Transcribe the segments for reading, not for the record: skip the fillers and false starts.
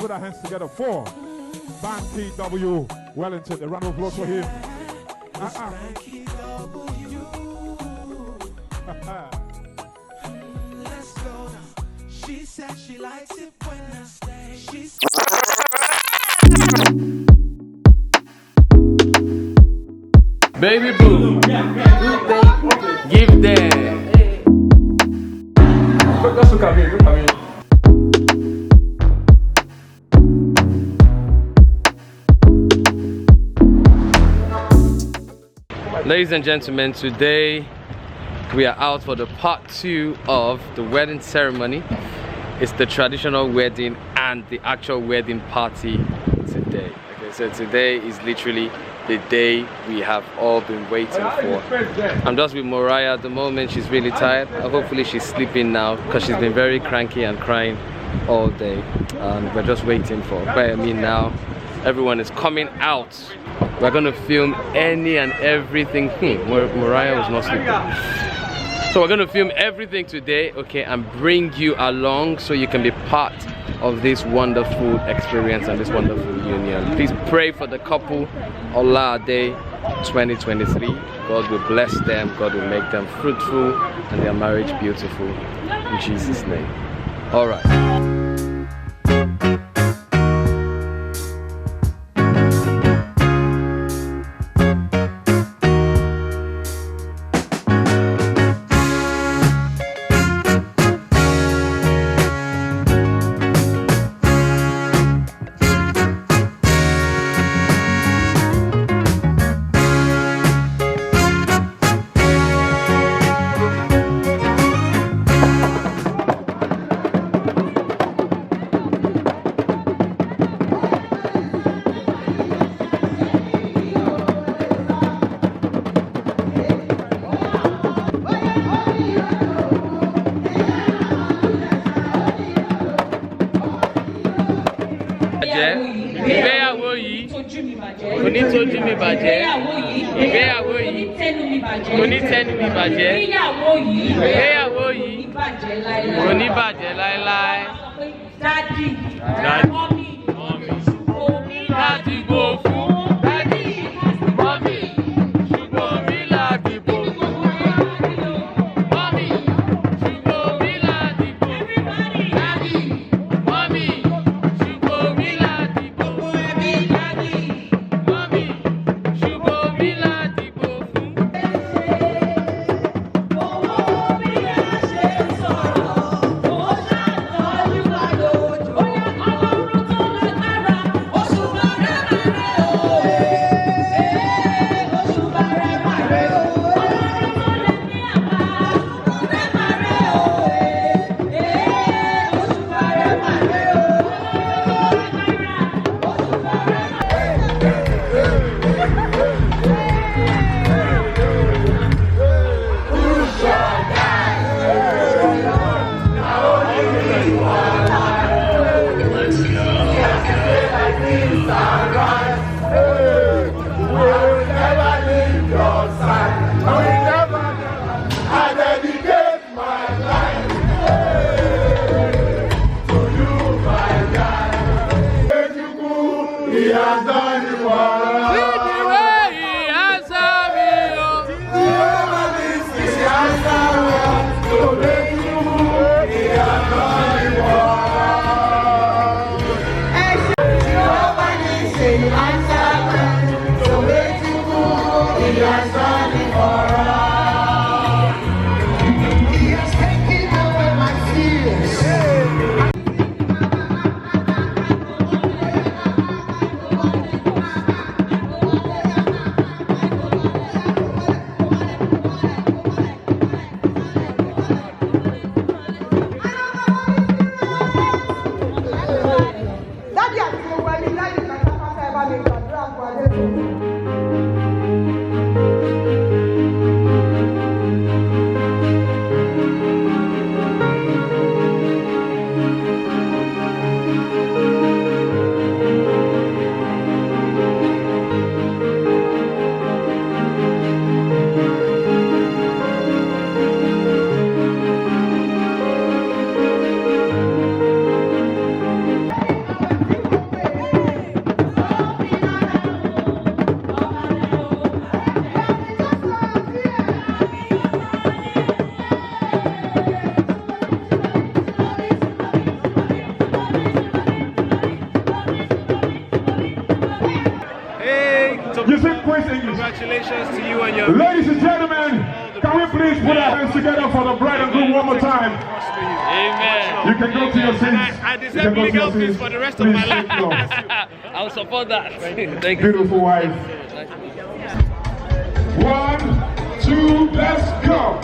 put our hands together for Banky W. Wellington. A round of applause for him. Let's go now. She said she likes it when I stay. She's Baby boo, give them. Look at me, look at me. Ladies and gentlemen, today we are out for the part 2 of the wedding ceremony. It's the traditional wedding and the actual wedding party today. Okay, so today is literally the day we have all been waiting for. I'm just with Mariah at the moment. She's really tired. Hopefully she's sleeping now because she's been very cranky and crying all day. We're just waiting for me now. Everyone is coming out. We're gonna film any and everything. Mariah was not sleeping. So we're gonna film everything today, okay, and bring you along so you can be part of this wonderful experience and this wonderful union. Please pray for the couple. Allah Day 2023. God will bless them. God will make them fruitful and their marriage beautiful. In Jesus' name. All right. Ìgbéyàwó yìí kò ní tójú mi bàjẹ́. Ìgbéyàwó yìí kò ní tẹ́nu mi bàjẹ́. Ìgbéyàwó yìí kò ní bàjẹ́ láéláé. Dádì, mọ́mì, dádì gbò fún. Dádì, mọ́mì, ṣùgbọ́n mi láti bò fún. Mọ́mì, ṣùgbọ́n mi láti bò fún. Dádì, mọ́mì. Congratulations to you and your Ladies and gentlemen, can we please put our hands together for the bride and groom one more time? Amen. You can go to your seats. I deserve legal fees for the rest of my life. I'll support that. Thank you. Beautiful wife. 1, 2, let's go.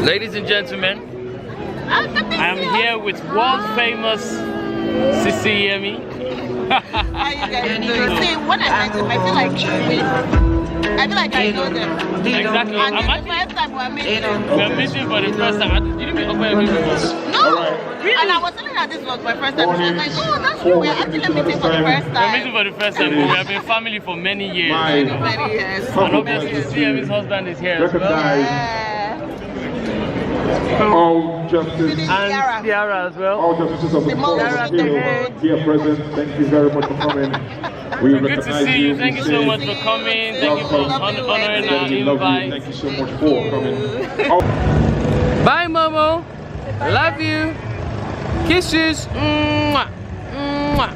Ladies and gentlemen, I am here with world famous Sissy Yemi. How you guys doing? See, when I met him, I feel like I feel like I know them. Exactly. And it's the first time we're meeting. We're meeting for the first time. Did you meet Ope before? No! Really? And I was telling her this was my first time. She was like, oh, that's true. We're actually meeting for the first time. We're meeting for the first time. We have been family for many years. Many years. And obviously, CM's husband is here as well. All justice And Tiara as well. all justices of the court here present. Thank you very much for coming. We Good to see you. Thank you so much for coming. Thank you for honoring our invite. Thank you so much for coming. Bye, Momo. Love you. Kisses. Mwah. Mwah.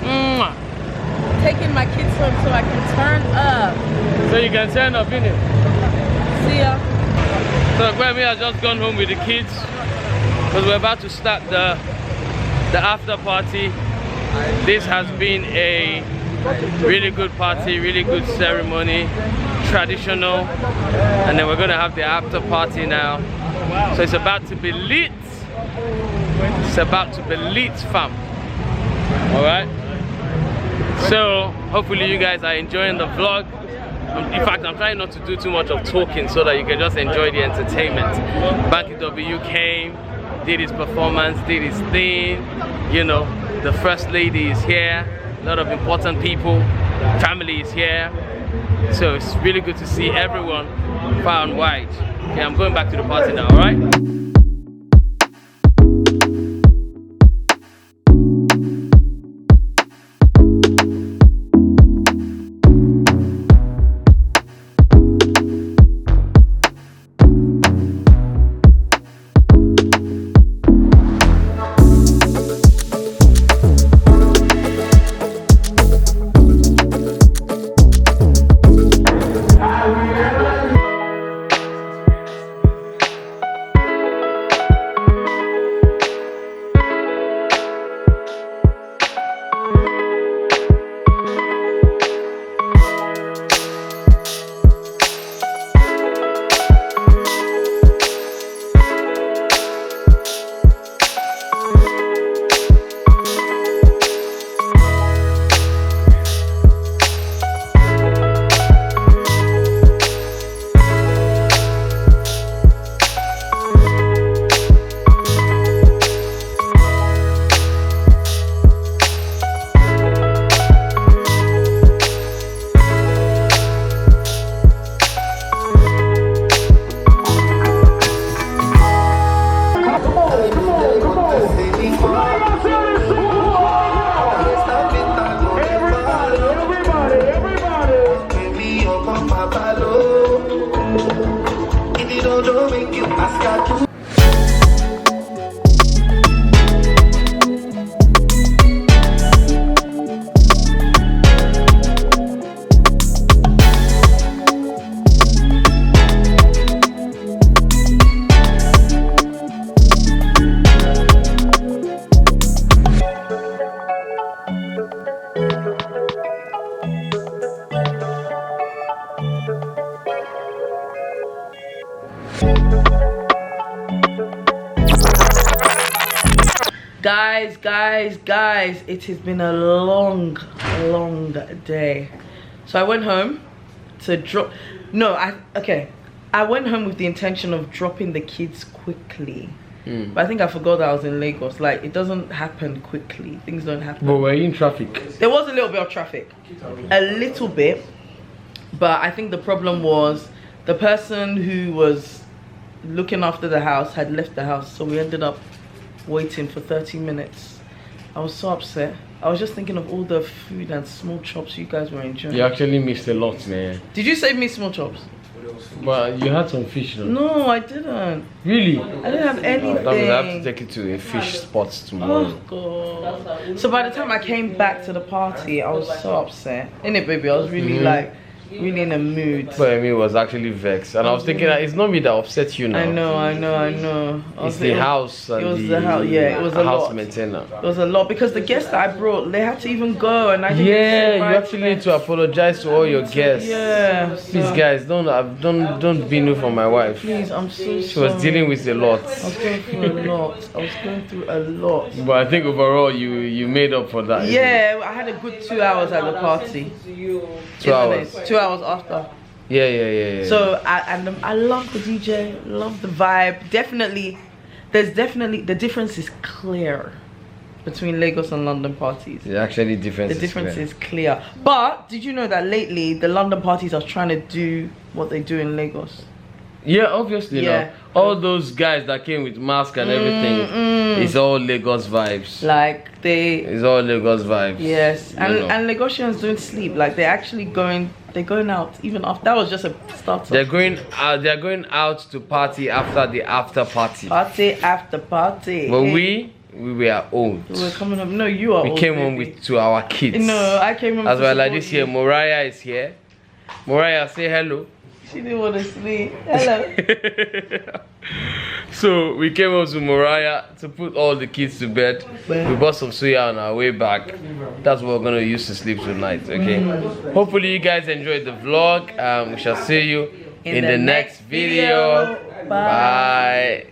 Mwah. Taking my kids home so I can turn up. So you can turn up, innit? See ya. So Grammy has just gone home with the kids because we're about to start the after party. This has been a really good party, really good ceremony, traditional, and then we're gonna have the after party now. So it's about to be lit. It's about to be lit, fam. All right. So hopefully you guys are enjoying the vlog. In fact, I'm trying not to do too much of talking so that you can just enjoy the entertainment. Banky W came, did his performance, did his thing. You know, the first lady is here. A lot of important people, family is here. So it's really good to see everyone far and wide. Okay, I'm going back to the party now, all right? Guys, it has been a long day. So I went home to drop, I went home with the intention of dropping the kids quickly. But I think I forgot that I was in Lagos. Like, it doesn't happen quickly. Things don't happen. But were you in traffic? There was a little bit of traffic. A little bit. But I think the problem was the person who was looking after the house had left the house. So we ended up waiting for 30 minutes. I was so upset. I was just thinking of all the food and small chops you guys were enjoying. You actually missed a lot, man. Did you save me small chops? But you had some fish, though. No, I didn't. Really? I didn't have anything. That means I have to take you to a fish spot tomorrow. Oh god. So by the time I came back to the party, I was so upset. Innit, baby? I was really like, really in a mood. But I mean, it was actually vexed, and I was thinking that it's not me that upset you now. I know. It's the house and it was the house. Yeah, it was a house lot. maintainer. It was a lot because the guests that I brought, they had to even go, and I didn't. Yeah, you actually need to apologize to all your guests. Yeah. Please, guys, don't be new for my wife. Please, I'm so sorry. She was dealing with a lot. I was going through a lot. But I think overall, you made up for that. Yeah, I had a good 2 hours at the party. 2 hours. 2 hours after. Yeah. So I love the DJ, love the vibe. Definitely, the difference is clear between Lagos and London parties. The actually difference. The difference is clear. But did you know that lately the London parties are trying to do what they do in Lagos? Yeah, obviously. Yeah. No. All those guys that came with mask and everything, it's all Lagos vibes. Like it's all Lagos vibes. Yes, and Lagosians don't sleep. Like they're actually they're going out even after. That was just a start. They're going out to party after the after party. Party after party. But we were old. We were coming up. No, you are. We old, came baby. home to our kids. No, I came home. As well, like support this year, you. Mariah is here. Mariah, say hello. She didn't want to sleep. Hello. So we came up to Mariah to put all the kids to bed. We bought some suya on our way back. That's what we're gonna use to sleep tonight. Okay. Hopefully you guys enjoyed the vlog. We shall see you in the next video. Bye.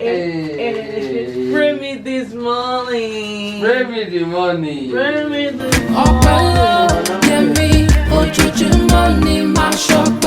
Bring me this money. Bring me the money. Bring me this Ọpẹ́ ló yẹ mí, ojújúmọ́ ni màá ṣọpẹ́.